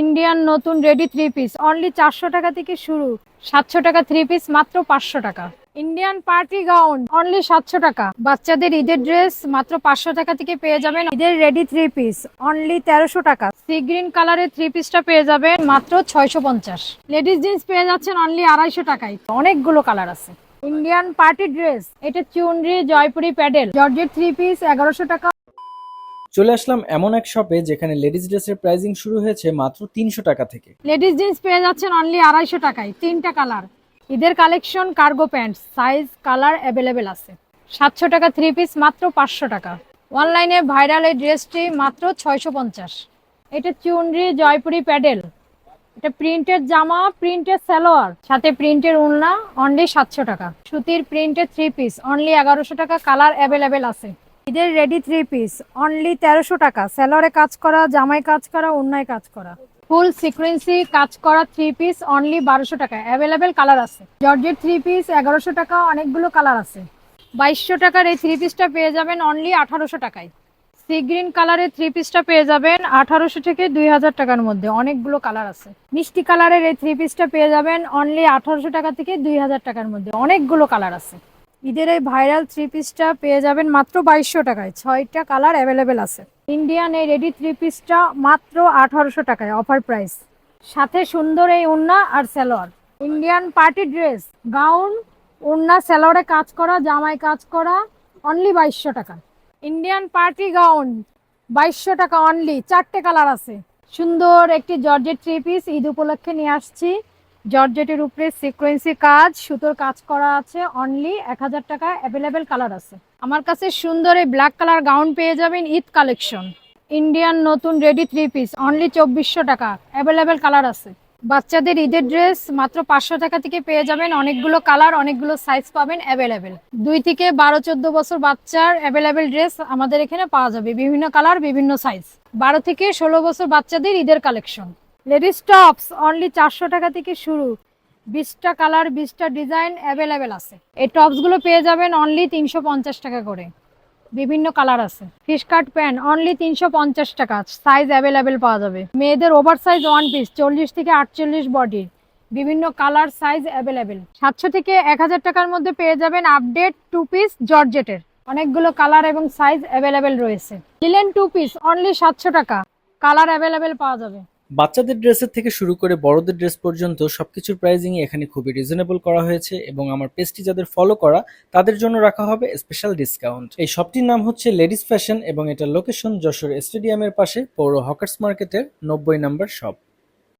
Indian নতুন ready three piece only 400 টাকা থেকে শুরু। 700 টাকা থ্রি পিস, মাত্র 500 টাকা। ইন্ডিয়ান পার্টি গাউন অনলি 700 টাকা। বাচ্চাদের ঈদের ড্রেস মাত্র 500 টাকা থেকে পেয়ে যাবেন। ঈদের রেডি থ্রি পিস অনলি 1300 টাকা। সি গ্রিন কালারের থ্রি পিসটা পেয়ে যাবেন মাত্র 650। লেডিস জিন্স পেয়ে যাচ্ছেন অনলি 250 টাকায়। অনেকগুলো কালার আছে। ইন্ডিয়ান পার্টি ড্রেস, এটা চুনরি জয়পুরি প্যাডেল জর্জেট থ্রি পিস 1100 টাকা। চলে আসলাম এমন এক শপে যেখানে লেডিস ড্রেসের প্রাইসিং শুরু হয়েছে মাত্র 300 টাকা থেকে। লেডিস জিন্স পেয়ে যাচ্ছেন অনলি 250 টাকায়। 3টা কালার। ঈদের collection cargo pant, size colour available আছে। 700 টাকা থ্রি পিস, মাত্র 500 টাকা। অনলাইনে ভাইরাল এই ড্রেসটি মাত্র 650। এটা চুনরি জয়পুরি প্যাডেল, এটা প্রিন্টের জামা, প্রিন্টের সালোয়ার, সাথে প্রিন্টের ওড়না, অনলি 700 টাকা। সুতির প্রিন্টের থ্রি পিস অনলি 1100 টাকা। কালার অ্যাভেলেবেল আছে। ঈদের রেডি থ্রি পিস অনলি 1300 টাকা। সালোয়ারে কাজ করা, জামায় কাজ করা, ওড়নায় কাজ করা, ফুল সিকোয়েন্সি কাজ করা থ্রি পিস অনলি 1200 টাকা। অ্যাভেলেবেল কালার আছে। জর্জেট থ্রি পিস 1100 টাকা, অনেকগুলো কালার আছে। 2200 টাকার এই থ্রি পিসটা পেয়ে যাবেন অনলি 1800 টাকায়। সি গ্রিন কালারের থ্রি পিসটা পেয়ে যাবেন 1800 থেকে 2000 টাকার মধ্যে। অনেকগুলো কালার আছে। মিষ্টি কালারের এই থ্রি পিসটা পেয়ে যাবেন অনলি 1800 টাকা থেকে 2000 টাকার মধ্যে। অনেকগুলো কালার আছে। ঈদের এই ভাইরাল থ্রি পিসটা পেয়ে যাবেন মাত্র 2200 টাকায়। 6টা কালার অ্যাভেলেবেল আছে। ইন্ডিয়ান এই রেডি থ্রি পিসটা মাত্র 1800 টাকায়, অফার প্রাইস। সাথে সুন্দর এই ওড়না আর salwar. Indian party dress, gown, ওড়না সালোয়ারে কাজ করা, জামায় কাজ করা, অনলি 2200 টাকা। ইন্ডিয়ান পার্টি গাউন 2200 টাকা অনলি। 4টে কালার আছে। সুন্দর একটি জর্জেট থ্রি পিস ঈদ উপলক্ষে নিয়ে আসছি। জর্জেটের উপরে সিকোয়েন্সি কাজ, সুতোর কাজ করা আছে। অনলি 1000 টাকা। অ্যাভেলেবেল কালার আছে আমার কাছে। সুন্দর এই ব্ল্যাক কালার গাউন পেয়ে যাবেন ঈদ কালেকশন। ইন্ডিয়ান নতুন রেডি থ্রি পিস অনলি 2400 টাকা। অ্যাভেলেবেল কালার আছে। বাচ্চাদের ঈদের ড্রেস মাত্র 500 টাকা থেকে পেয়ে যাবেন। অনেকগুলো কালার, অনেকগুলো সাইজ পাবেন অ্যাভেলেবেল। 2 থেকে 12-14 বছর বাচ্চার অ্যাভেলেবেল ড্রেস আমাদের এখানে পাওয়া যাবে। বিভিন্ন কালার, বিভিন্ন সাইজ। 12 থেকে 16 বছর বাচ্চাদের ঈদের কালেকশন। লেডিস টপস অনলি 400 টাকা থেকে শুরু। 20টা কালার, 20টা ডিজাইন অ্যাভেলেবেল আছে। এই টপসগুলো পেয়ে যাবেন অনলি 350 টাকা করে। বিভিন্ন কালার আছে। ফিশ কাট প্যান্ট অনলি 350 টাকা। সাইজ অ্যাভেলেবেল পাওয়া যাবে। মেয়েদের ওভার সাইজ ওয়ান পিস 40 থেকে 48 বডির, বিভিন্ন কালার সাইজ অ্যাভেলেবেল। 700 থেকে 1000 টাকার মধ্যে পেয়ে যাবেন আপডেট টু পিস জর্জেটের। অনেকগুলো কালার এবং সাইজ অ্যাভেলেবেল রয়েছে। লিলেন টু পিস অনলি 700 টাকা। কালার অ্যাভেলেবেল পাওয়া যাবে। বাচ্চাদের ড্রেসের থেকে শুরু করে বড়দের ড্রেস পর্যন্ত সবকিছুর প্রাইসিং এখানে খুবই রিজনেবল করা হয়েছে এবং আমার পেজটি যাদের ফলো করা তাদের জন্য রাখা হবে স্পেশাল ডিসকাউন্ট। এই শপটির নাম হচ্ছে লেডিস ফ্যাশন এবং এটার লোকেশন যশোর স্টেডিয়ামের পাশে পৌর হকার্স মার্কেটের 90 নম্বর শপ।